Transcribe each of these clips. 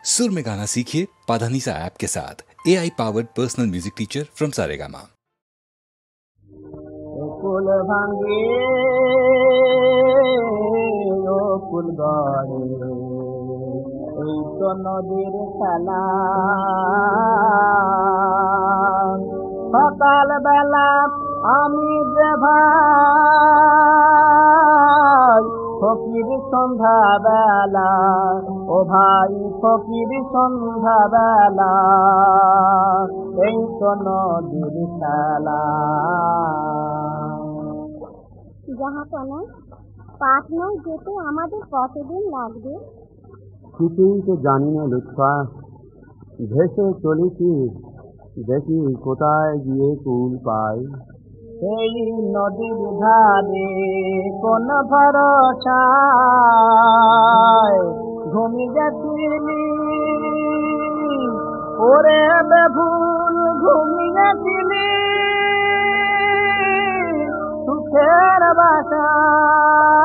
सुर में गाना सीखिए पाधानीसा ऐप के साथ। AI powered personal music teacher from Saregama. कुल भांगे ও কুল গড়ে এই তো নদীর খেলা সকাল বেলা আমি যে ভাই ফকির সন্ধ্যা বেলা ও ভাই ফকির সন্ধ্যা বেলা এই তো নদীর খেলা জাহাপনা পাটনায় যেতে আমাদের কতদিন লাগবে? কিছুই তো জানি না লুৎফা, ভেসে চলেছি, দেখি কোথায় গিয়ে কুল পাই। এই নদীর ধারে কোন ভরসায় ঘুমি গেছিলি ওরে বেভুল, ঘুমি গেছিলি সুখের বাসায়।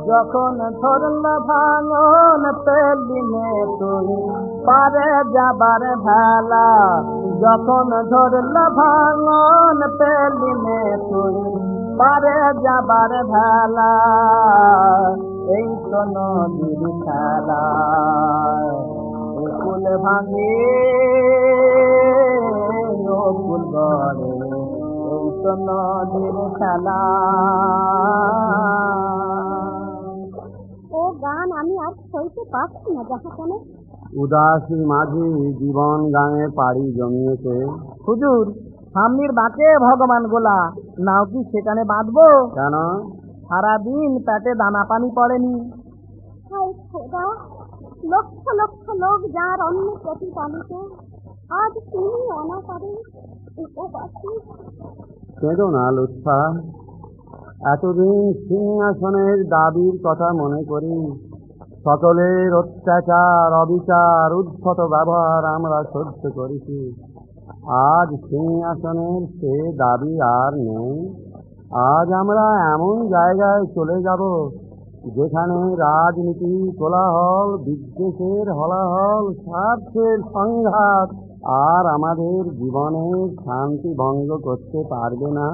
যখন ধরল ভাঙন পেলি নে তুই পারে যাবার ভেলা, যখন ধরল ভাঙন পেলি নে তুই পারে যাবার ভেলা এই তো নদীর খেলা। কুল ভাঙে ও কুল গড়ে এই তো নদীর খেলা। ও গান আমি আর সইতে পারছি না জাহাপনা। উদাসী মাঝি জীবন গানে পাড়ি জমিয়েছে। হুজুর, সামনের বাঁকে ভগবান গোলা, নাও কি সেখানে বাঁধবো? কেন? সারাদিন পেটে দানা পানি পড়েনি। হায় খোদা, লক্ষ লক্ষ লোক যার অন্য প্রতিপালিত, আজ তিনি অনাকারে উপবাসী। কেঁদো না লুৎফা, এতদিন সিংহাসনের দাবির কথা মনে করি। সকলের অত্যাচার, অবিচার, উদ্ধত ব্যবহার আমরা সহ্য করেছি। আজ সিংহাসনের সে দাবি আর নেই। আজ আমরা এমন জায়গায় চলে যাব যেখানে রাজনীতি, কোলাহল, বিদ্বেষের হলাহল, স্বার্থের সংঘাত আর আমাদের জীবনের শান্তি ভঙ্গ করতে পারবে না।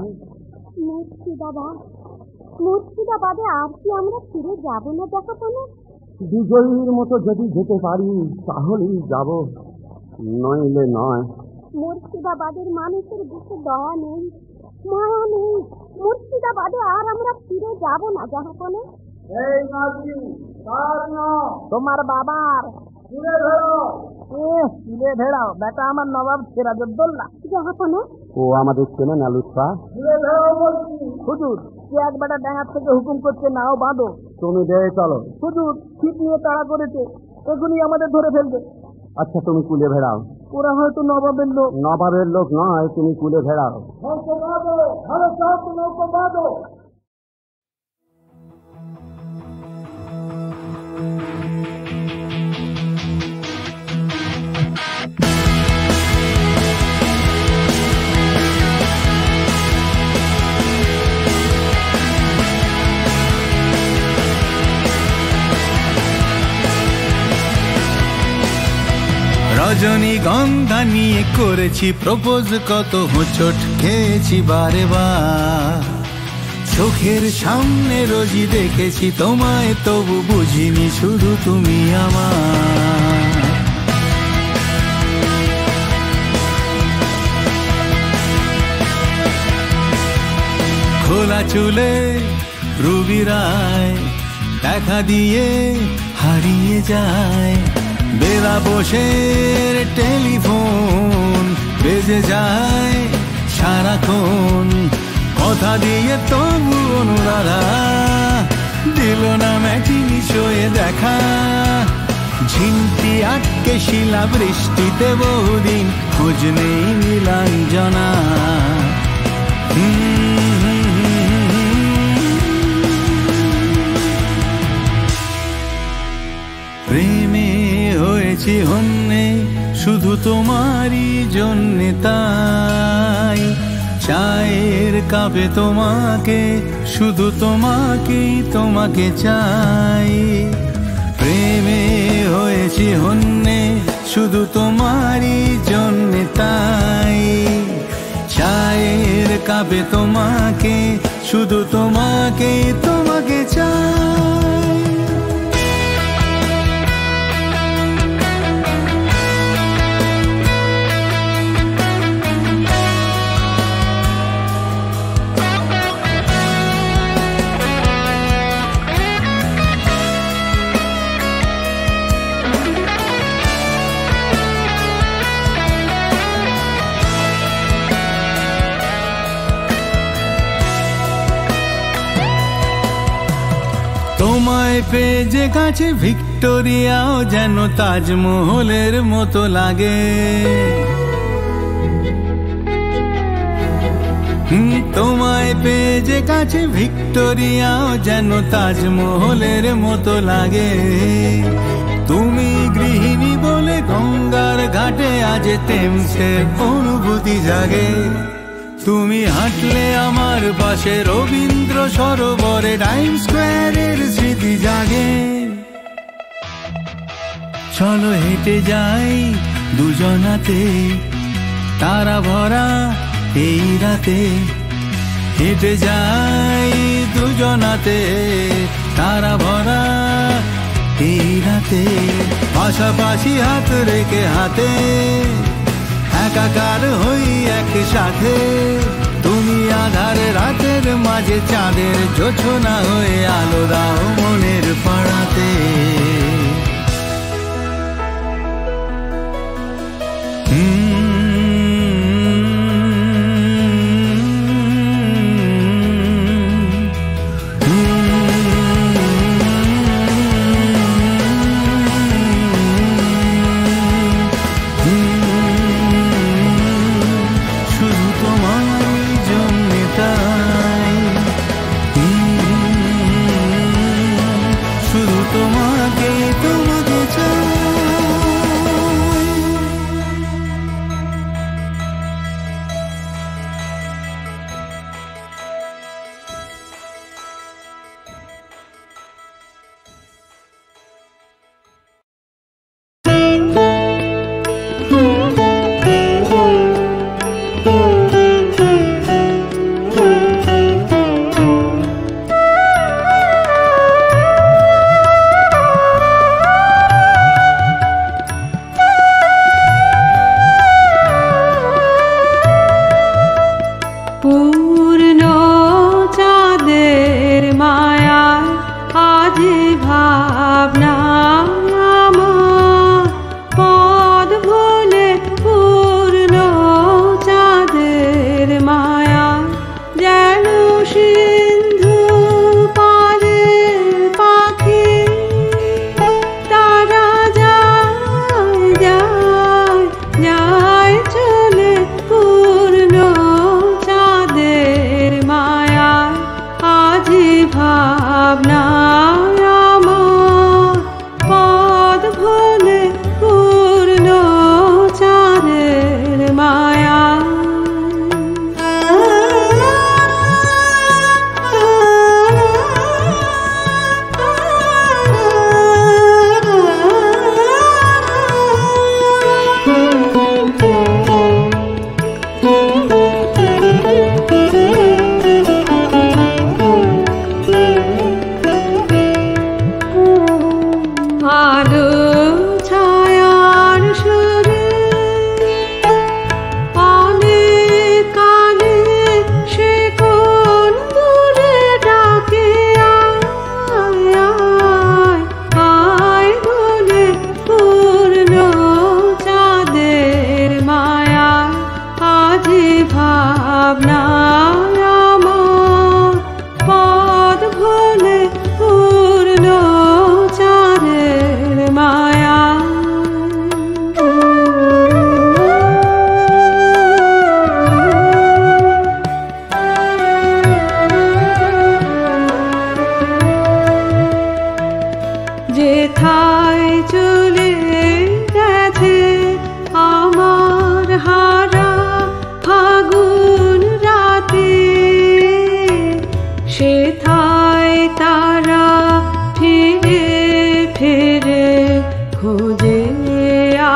মুর্শিদাবাদে আর কি আমরা ফিরে যাব না জাহাপনা? বিজয়ীর মতো যদি যেতে পারি তাহলেই যাব, নইলে নয়। মুর্শিদাবাদের মানুষের বুকে দয়া নেই, মায়া নেই। মুর্শিদাবাদে আর আমরা ফিরে যাব না জাহাপনা। এই নাজি কার না? তোমার বাবার। তুলে ভেড়াও বেটা, আমার নবাব সিরাজউদ্দৌলা। জাহাপনা, ও আমাদের চেনে না লুৎফা। হুজুর, কে এক বেটা ডাঙার থেকে হুকুম করছে নাও বাঁধো। তুমি দেয়ে চলো। হুজুর, ঠিক নিয়ে তাড়া করেছে, এগুলি আমাদের ধরে ফেলবে। আচ্ছা, তুমি কুলে ভেড়াও। ওরা হয়তো নবাবের লোক। নবাবের লোক নয়, তুমি কুলে ভেড়াও। রজনীগন্ধা নিয়ে করেছি প্রপোজ, কত হোঁচট খেয়েছি বারে বার। চোখের সামনে রোজই দেখেছি তোমায়, তবু বুঝিনি শুধু তুমি আমার। খোলা চুলে রুবি রায় দেখা দিয়ে হারিয়ে যায়। বেলা বসে টেলিফোন বেজে যায় সারাক্ষণ, কথা দিয়ে তবু অনুরাধা দিল না ম্যাটিনি শোয়ে দেখা। ঝিনটি আটকে শিলা বৃষ্টিতে বহুদিন, খোঁজ নেই নীলাঞ্জনা। প্রেমে হয়েছি হন্যে শুধু তোমারই জন্যে, তাই চায়ের কাপে তোমাকে, শুধু তোমাকেই তোমাকে চাই। প্রেমে হয়েছি কাঁপে তোমাকে, শুধু তোমাকে, তোমাকে চাই। তোমায় পেয়ে যে কাছে ভিক্টোরিয়াও যেন তাজমহলের মতো লাগে। তোমায় পেয়ে যে কাছে ভিক্টোরিয়াও যেন তাজমহলের মতো লাগে। তুমি গৃহিণী বলে গঙ্গার ঘাটে আজ টেমসের অনুভূতি জাগে। তুমি হাঁটলে আমার পাশে রবীন্দ্র সরোবরে টাইম স্কোয়ারের স্মৃতি জাগে। চলো হেঁটে যাই দুজনাতে তারা ভরা এই রাতে, হেঁটে যাই দুজনাতে তারা ভরা এই রাতে। পাশাপাশি হাত রেখে হাতে একাকার হই একসাথে। তুমি আধারে রাতের মাঝে চাঁদের জোছনা হয়ে আলো দাও মনের পাড়াতে।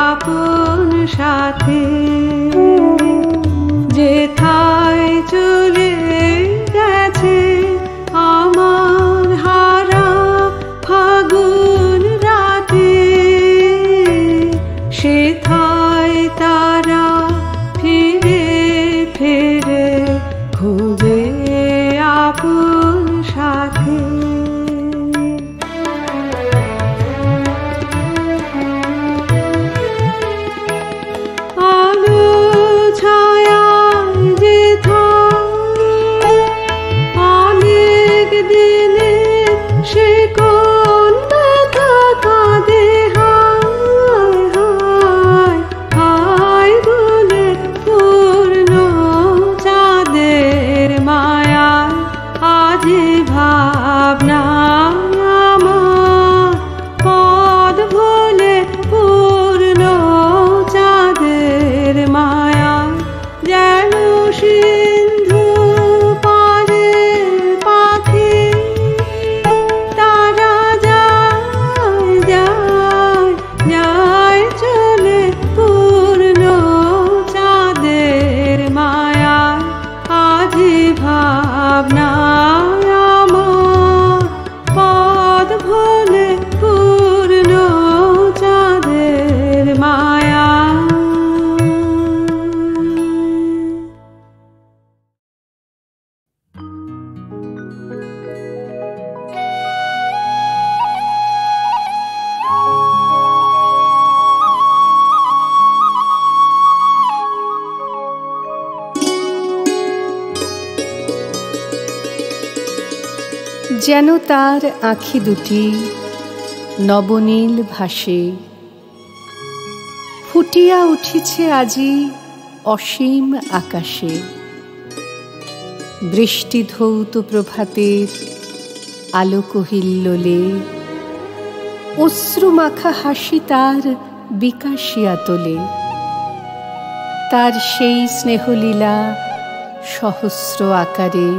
আপন সাথে যেথায় যেন তার আঁখি দুটি নবনীল ভাসে, ফুটিয়া উঠিছে আজি অসীম আকাশে। বৃষ্টি ধৌত প্রভাতের আলোক হিল্লোলে, অশ্রু মাখা হাসি তার বিকাশিয়া তোলে। তার সেই স্নেহলীলা সহস্র আকারে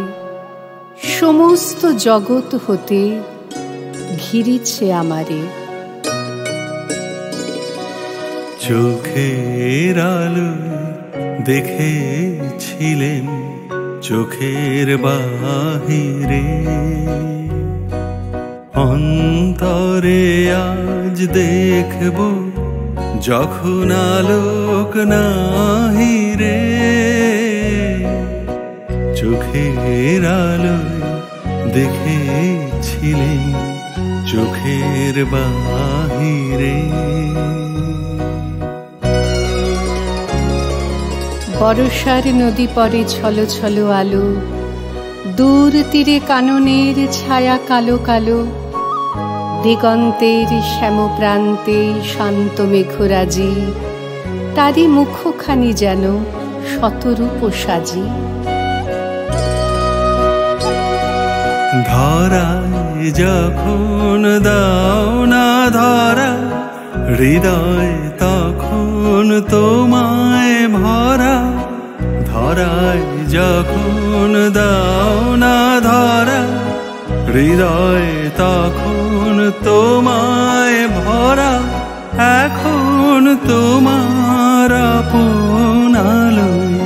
সমস্ত জগৎ হতে ঘিরিছে আমারে। চোখের আলো দেখেছিলেন চোখের বাহিরে, অন্তরে আজ দেখব যখন আলোক নাহিরে। চোখের আলো দেখেছিলেন চোখের বাহিরে। বরষার নদী পরে ছলো ছলো আলো, দূর তীরে কাননের ছায়া কালো কালো। দিগন্তের শ্যামপ্রান্তে শান্ত মেঘরাজি, তারই মুখখানি যেন শতরূপ সাজি। ধরায় যখন দাও না ধরা, হৃদয় তখন তোমায় ভরা। ধরায় যখন দাও না ধরা, হৃদয় তখন তোমায় ভরা। এখন তোমার আপন আলোয়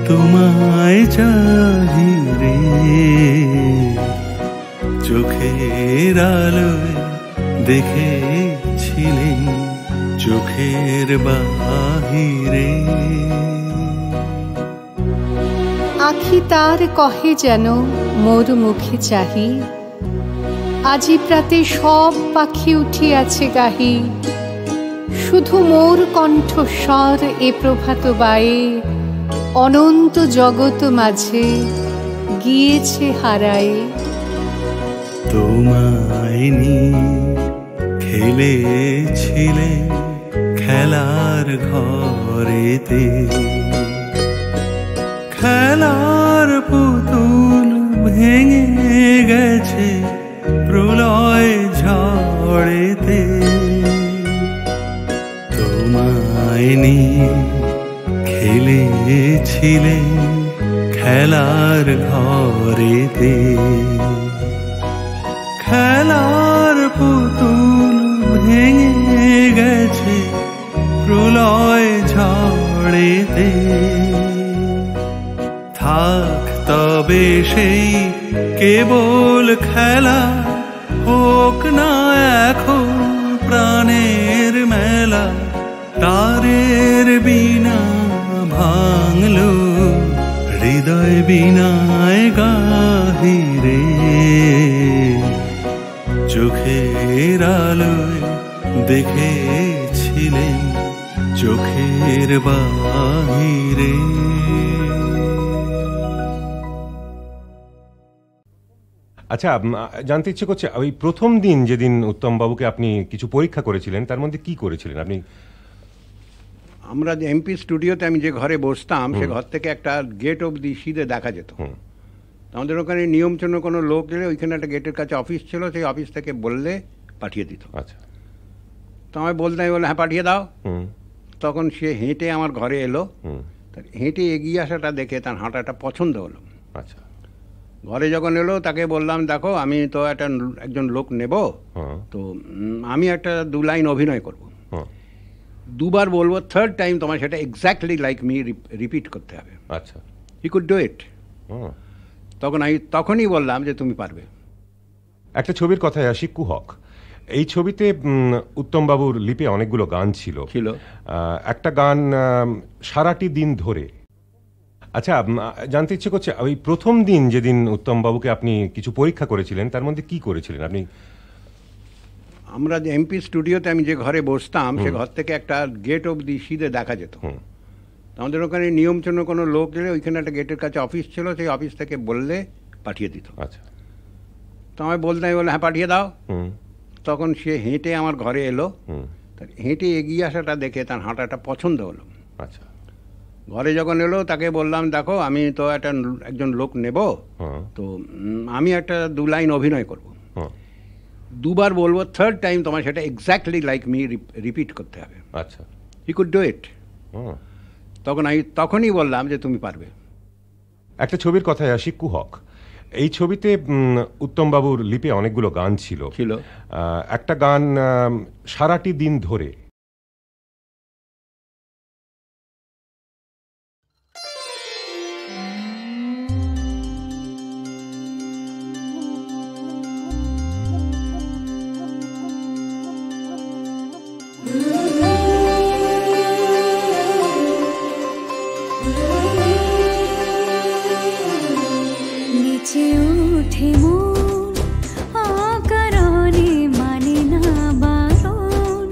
তোমায় চাহি রে। চোখের আলোয় দেখেছিলেন চোখের বাহিরে। আখি তার কহে যেন মোর মুখে চাহি, আজি প্রাতে সব পাখি উঠিয়াছে গাহি। শুধু মোর কণ্ঠস্বর এ প্রভাত বায়ে, অনন্ত জগৎ মাঝে গিয়েছে হারায়ে। তোমায় নিয়ে খেলেছিলে খেলার ঘরেতে, খেলার পুতুল ভেঙে গেছে প্রলয় ঝড়েতে। তোমায় নিয়ে খেলেছিলে খেলার ঘরেতে, খেলার পুতুল ভেঙে গেছে প্রলয় ঝড়েতে। থাক তবে সেই কেবল খেলা, হোক না এখন প্রাণের মেলা। তারের বিনা ভাঙলো হৃদয় বিনায় গাহিরে। চোখের আলোয় দেখেছিলেন চোখের বাহিরে। আচ্ছা, জানতে ইচ্ছে করছে, ওই প্রথম দিন যেদিন উত্তম বাবুকে আপনি কিছু পরীক্ষা করেছিলেন, তার মধ্যে কি করেছিলেন আপনি? আমরা যে এমপি স্টুডিওতে আমি যে ঘরে বসতাম, সে ঘর থেকে একটা গেট অবধি সিধে দেখা যেত। আমাদের ওখানে নিয়মচন্য কোনো লোক এলে ওইখানে একটা গেটের কাছে অফিস ছিল, সেই অফিস থেকে বললে পাঠিয়ে দিত। আচ্ছা, তো আমি বলতাম, বলে হ্যাঁ পাঠিয়ে দাও। তখন সে হেঁটে আমার ঘরে এলো। হেঁটে এগিয়ে আসাটা দেখে তার হাঁটাটা পছন্দ হলো। আচ্ছা, ঘরে যখন এলো তাকে বললাম, দেখো আমি তো একজন লোক নেব, তো আমি একটা 2 লাইন অভিনয় করব। 2 বার বলবো, থার্ড টাইম তোমার সেটা এক্স্যাক্টলি লাইক মি রিপিট করতে হবে। আচ্ছা, হি কুড ডু ইট। তখন আমি তখনই বললাম যে তুমি পারবে। একটা ছবির কথায় আসি, কুহক। এই ছবিতে উত্তম বাবুর লিপে অনেকগুলো গান ছিল। একটা গান সারাটি দিন ধরে। আচ্ছা, জানতে ইচ্ছে করছে, ওই প্রথম দিন যেদিন উত্তম বাবুকে আপনি কিছু পরীক্ষা করেছিলেন, তার মধ্যে কি করেছিলেন আপনি? আমরা যে এমপি স্টুডিওতে আমি যে ঘরে বসতাম, সে ঘর থেকে একটা গেট অবধি সিধে দেখা যেত। আমাদের ওখানে নিয়মচন্য কোনো লোক এলে ওইখানে একটা গেটের কাছে অফিস ছিল, সেই অফিস থেকে বললে পাঠিয়ে দিত। আচ্ছা, তো আমায় বলতে আমি বললাম হ্যাঁ পাঠিয়ে দাও। তখন সে হেঁটে আমার ঘরে এলো। হেঁটে এগিয়ে আসাটা দেখে তার হাঁটাটা পছন্দ হলো। আচ্ছা, ঘরে যখন এলো তাকে বললাম দেখো আমি তো একজন লোক নেব, তো আমি একটা 2 লাইন অভিনয় করব। 2 বার বলবো, থার্ড টাইম তোমার সেটা এক্স্যাক্টলি লাইক মি রিপিট করতে হবে। আচ্ছা, হি কুড ডু ইট। তখন আমি তখনই বললাম যে তুমি পারবে। একটা ছবির কথায় আসি, কুহক। এই ছবিতে উত্তমবাবুর লিপে অনেকগুলো গান ছিল। একটা গান সারাটি দিন ধরে। নিচে উঠে মন অকারণে মানে না বারণ,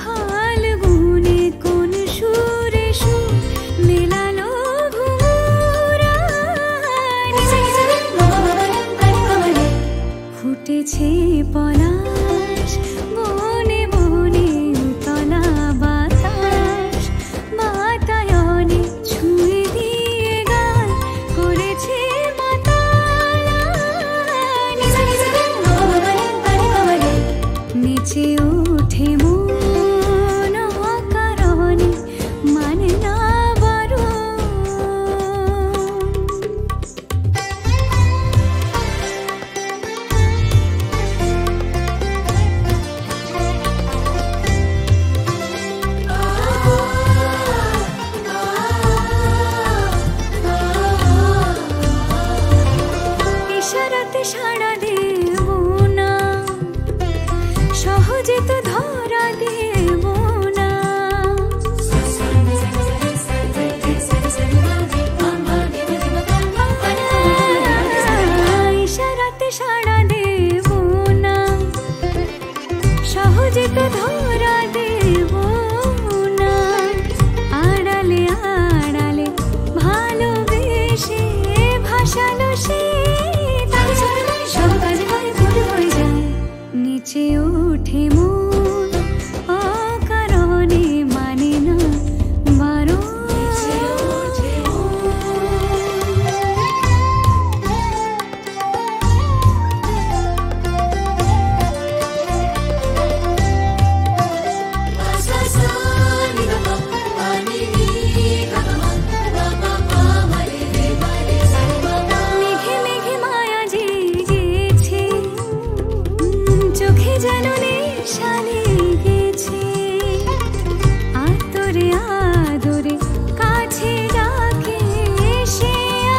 হাল গুনে কোন সুরে সুর মেলালো ঘুমরা, ফুটেছে পলাশ বনে বনে উতলা বাতাস, বাতায়নে ছুঁয়ে দিয়ে গান করেছে নিচে উঠে মন অকারণে মানে না বারণ। ইশারাতে সাড়া দেব না, সহজে তো ধরা দেব না, ইশারাতে সাড়া দেব না, সহজে তো ধরা দেব না, আড়ালে আড়ালে ভালোবেসে ভাসালো সে, সব কাজ হয় ভুল হয়ে যায়। নিচে উঠে মন অকারণে মানে না বারণ। মেঘে মেঘে মায়া জেগেছে, চোখে যেন নেশা লেগেছে, আদরে আদরে কাছে ডাকে সে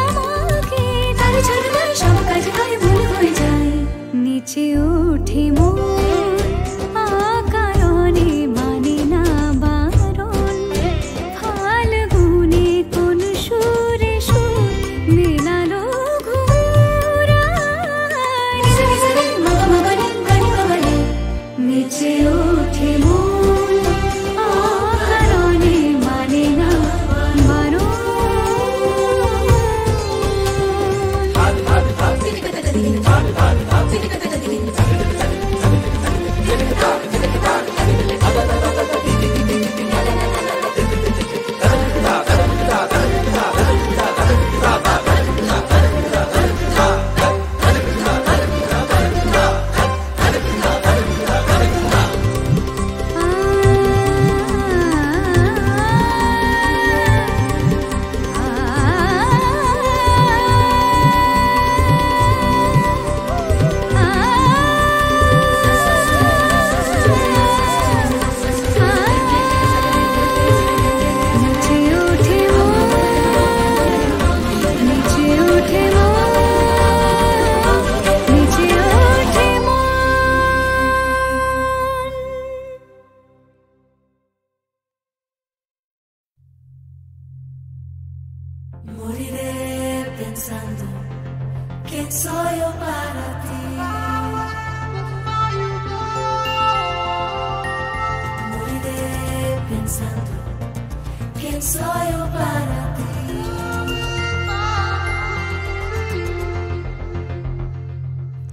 আমাকে, তার জন্য সব কাজ হয় ভুল হয়ে যায়। নিচে উঠে মন অকারণে মানে না বারণ, ফাল্গুনে কোন সুরে সুর মেলালো ঘুমরা, নিচে উঠে মন অকারণে মানে না বারণ। Moriré pensando quién soy yo para ti. Moriré pensando quién soy yo para ti.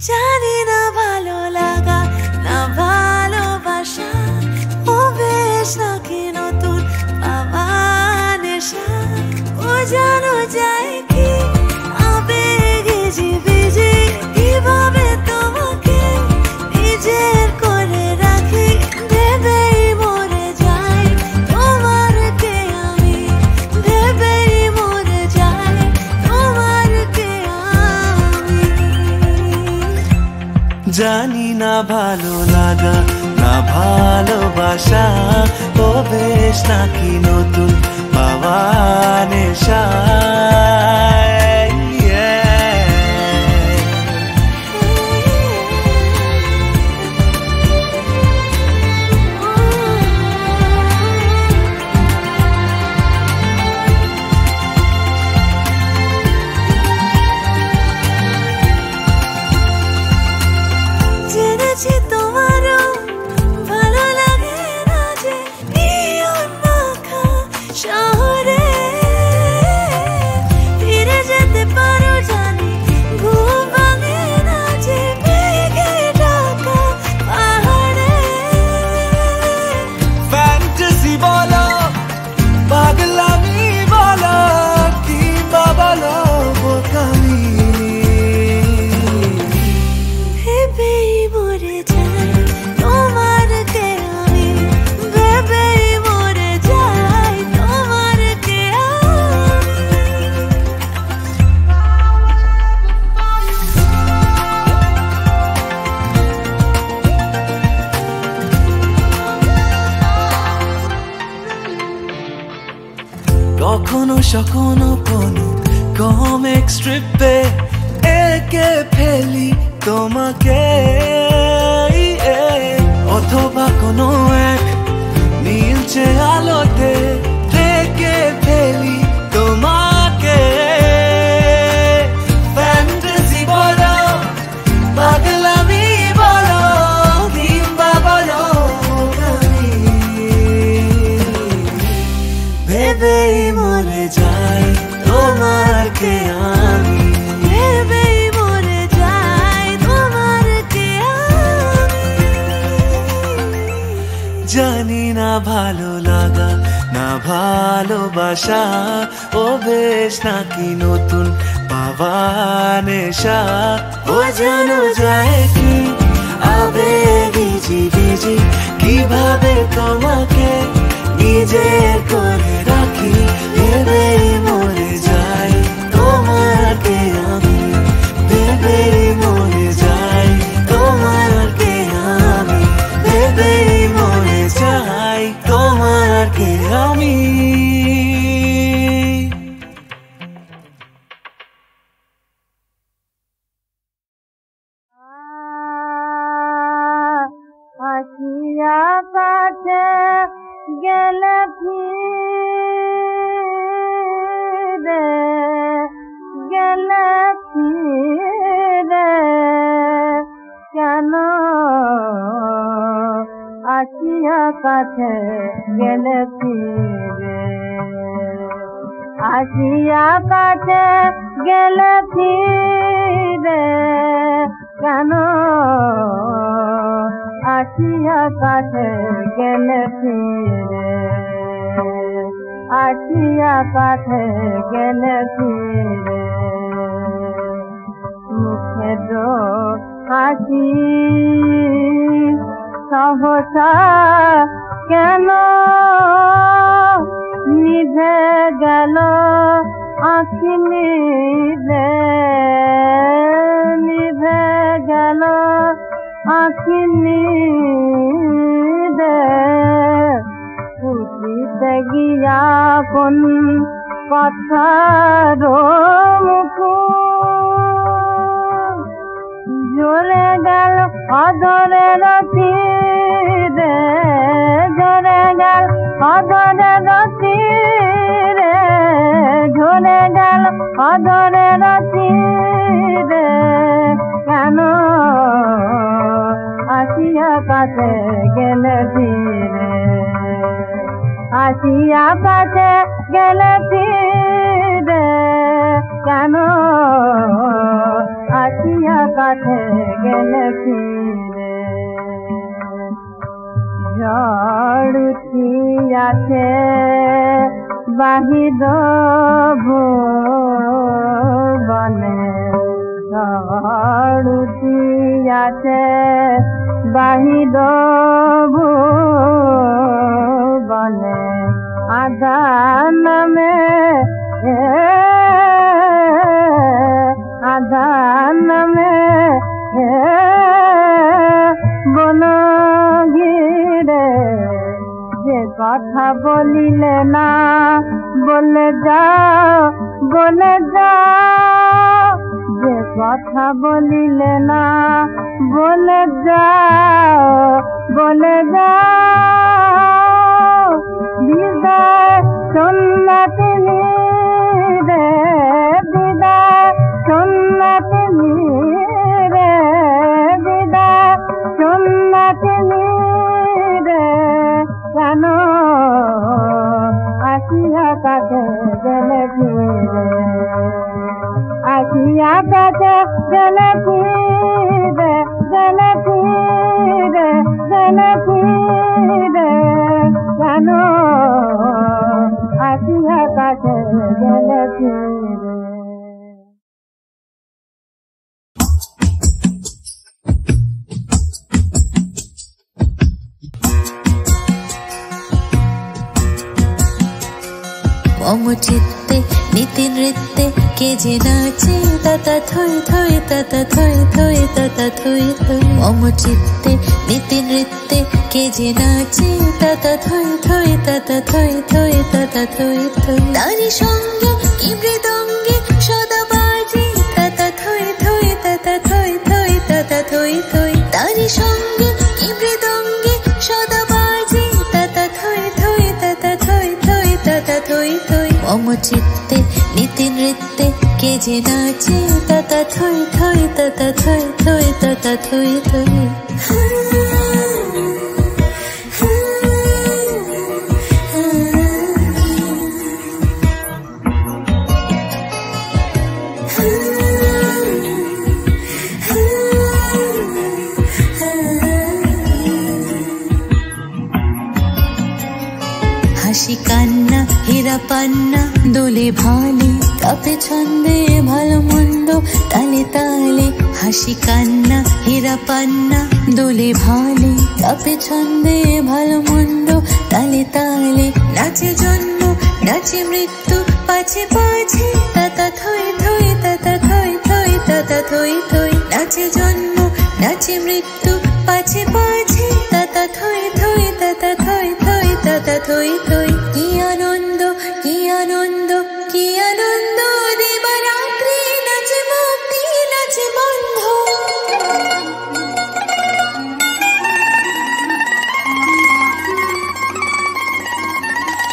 Ya না ভালো লাগা না ভালোবাসা ও বেশ নাকি নতুন পাওয়া নেশা কখনো সখনো কোনো কমিক স্ট্রিপে এঁকে ফেলি তোমাকে অথবা কোনো এক নীলচে আলোতে রেখে ফেলি তোমাকে ফ্যান্টাসি বলো পাগলামি বলো কিংবা বলো ভেবেই মরে যাই তোমাকে আমি ভেবেই মরে যাই তোমাকে আমি জানি না ভালো লাগা না ভালোবাসা ও বেশ নাকি নতুন পাওয়া নেশা বোঝানো যায় কি আবেগী জীবিজি কিভাবে তোমাকে নিজের করে রাখি ভেবেই মরে যাই তোমাকে আমি ভেবেই মরে যাই তোমাকে আমি ভেবেই মরে যাই তোমাকে আমি আসিয়া কাছে গেলে ফিরে গেলে ফিরে কেন আসিয়া কাছে গেলে ফিরে আসিয়া কাছে গেলে ফিরে কেন আসিয়া কাছে গেলে ফিরে আসিয়া কাছে গেলে ফিরে মুখের হাসি সহসা কেন নিভে গেল আঁখি নিভে নিভে গেল আঁখি নিভে খুশিতে গিয়া কোন কথার মুখ ঝরে গেল অধরের তীরে ঝরে গেল অধরের তীরে ঝরে গেল অধরের তীরে কেন আসিয়া কাছে গেলে ফিরে আসিয়া কাছে গেলে ফিরে কেন আসিয়া কাছে গেলে ফিরে ঝড় উঠিয়াছে বাহির ভুবনে ঝড় উঠিয়াছে বাহির ভুবনে আধার নামে আধার নামে যে কথা বলিলে না বলে যাও বলে যাও, যে কথা বলিলে না বলে যাও বলে যাও, বিদায় সন্ন্যাসিনী রে বিদায় সন্ন্যাসিনী রে বিদায় সন্ন্যাসিনী রে, কেন আসিয়া কাছে গেলে ফিরে, আসিয়া কাছে গেলে ফিরে গেলে ফিরে গেলে ফিরে, কেন আসিয়া কাছে গেলে ফিরে। মম চিত্তে নীতি নৃত্যে কে যে নাচে তাতা থই থই তাতা থই থই তাতা থই থই, মম চিত্তে নীতি নৃত্যে কে যে নাচে তাতা থই থই তাতা থই থই তাতা থই থই, তারি সঙ্গে কি মৃদঙ্গে সদা বাজে তাতা থই থই তাতা থই থই তাতা থই থই, তারি সঙ্গে কি মৃদঙ্গে সদা বাজে তাতা থই থই তাতা থই থই তাতা থই থই, মম চিত্তে নীতি নৃত্যে কে যে নাচে তাতা থই থই তাতা থই থই তাতা থই থই। হাসি কান্না হীরা পান্না দোলে ভালে তাপে ছন্দে ভালো মন্দ তালে তালে, হাসি কান্না হীরা পান্না দোলে ভালে তাপে ছন্দে ভালো মন্দ তালে তালে, নাচে জন্ম নাচে মৃত্যু পাছে পাছে তাতা থই থই তাতা থই থই তাতা থই থই, নাচে জন্ম নাচে মৃত্যু পাছে পাছে তাতা থই থই তাতা থই থই তাতা থই থই, কি আনন্দ কি আনন্দ কি আনন্দ, দিবারাত্রি নাচে মুক্তি নাচে বন্ধ,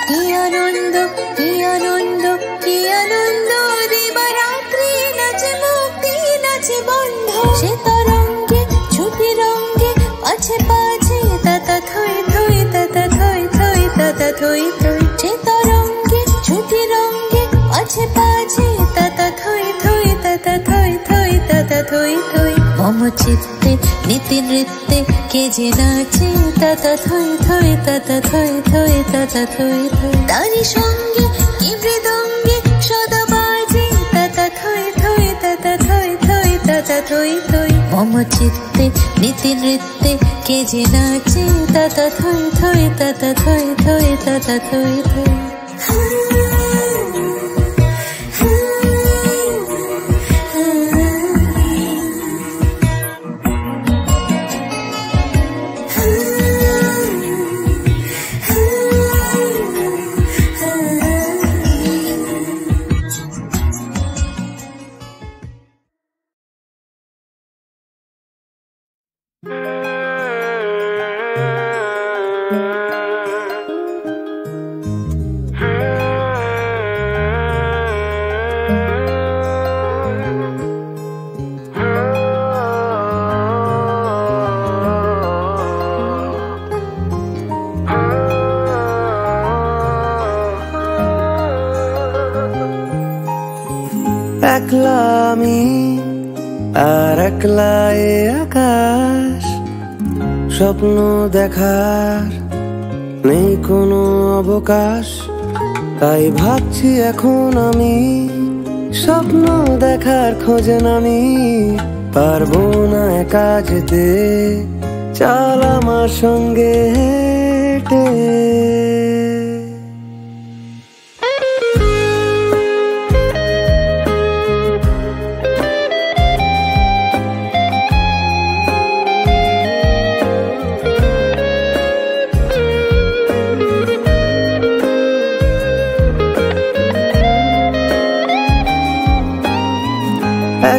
কি আনন্দ কি আনন্দ কি আনন্দ, দিবারাত্রি নাচে মুক্তি নাচে বন্ধ, সে তরঙ্গে ছুটি রঙ্গে পাছে পাছে তাতা থই থই তাতা থই থই তাতা থই থই, সে তরঙ্গে ছুটি রঙ্গে পাছে পাছে তাতা থই থই তাতা থই থই তাতা থই থই, মম চিত্তে নীতি নৃত্যে কে যে নাচে তাতা থই থই তাতা থই থই তাতা থই থই, তারি সঙ্গে কি মৃদঙ্গে সদা বাজে তাতা থই থই তাতা থই থই তাতা থই থই, মম চিত্তে নীতি নৃত্যে কে যে নাচে তাতা থই থই তাতা থই থই তাতা থই থই। একলা আমি আর একলা এ আকাশ, স্বপ্ন দেখার নেই কোনো অবকাশ, তাই ভাবছি এখন আমি স্বপ্ন দেখার খোঁজে নামি, পারবো না একা যেতে, চল আমার সঙ্গে হেঁটে।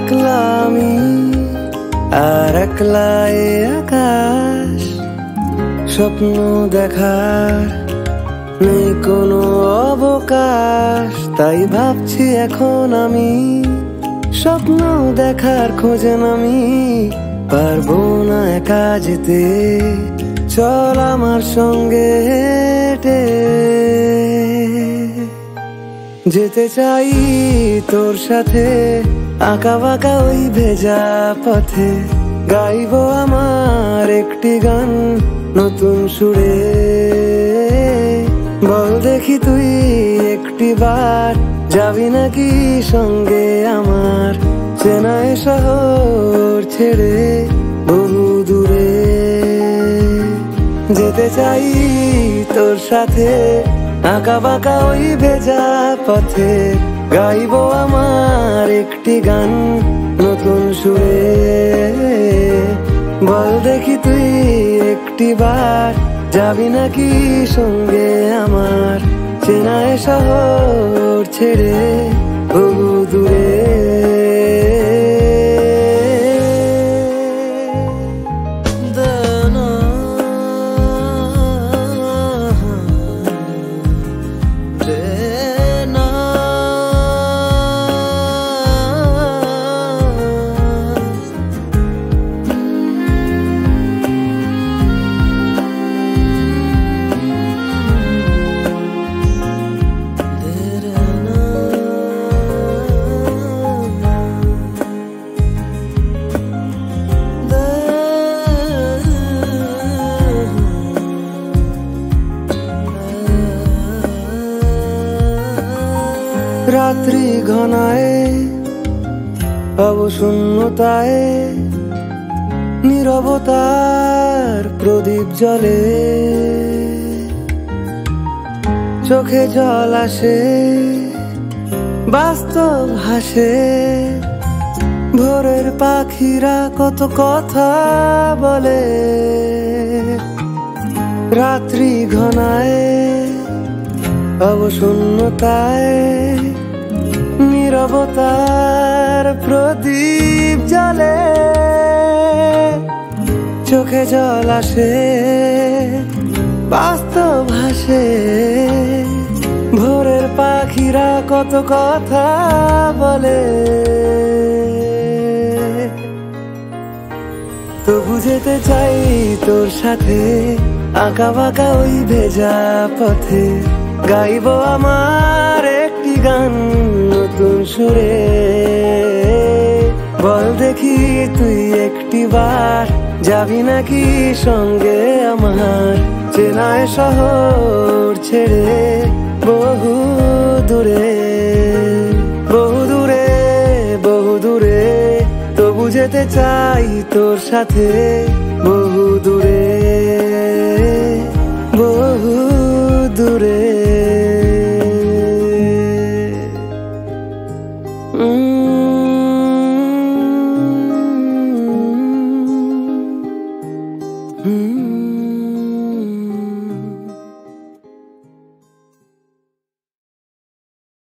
একলা আমি আর একলা এ আকাশ, স্বপ্ন দেখার নেই কোনো অবকাশ। তাই ভাবছি এখন আমি স্বপ্ন দেখার খোঁজে নামি, পারবো না একা যেতে, চল আমার সঙ্গে হেঁটে। যেতে চাই তোর সাথে আঁকা বাঁকা ওই ভেজা পথে, গাইবো আমার একটি গান নতুন সুরে। বল দেখি তুই একটি বার যাবি নাকি সঙ্গে আমার, চেনায় শহর ছেড়ে বহু দূরে। যেতে চাই তোর সাথে আঁকা বাঁকা ওই ভেজা পথে, গাইবো আমার একটি গান নতুন সুরে। বল দেখি তুই একটি বার যাবি নাকি সঙ্গে আমার, চেনায় শহর ছেড়ে বহু দূরে। রাত্রি ঘনায় অবশূন্যতায় নীরবতার প্রদীপ জ্বলে, চোখে জল আসে বাস্তব হাসে, ভোরের পাখিরা কত কথা বলে। রাত্রি ঘনায় অবশূন্যতায় নীরবতার প্রদীপ জ্বলে, চোখে জল আসে বাস্তব হাসে, ভোরের পাখিরা কত কথা বলে। তবু যেতে চাই তোর সাথে আঁকা বাঁকা ওই ভেজা পথে, গাইবো আমার একটি গান নতুন সুরে। বল দেখি তুই একটি বার যাবি নাকি সঙ্গে আমার, চেনায় শহর ছেড়ে বহু দূরে। বহু দূরে বহু দূরে, তবু যেতে চাই তোর সাথে বহু দূরে বহু দূরে।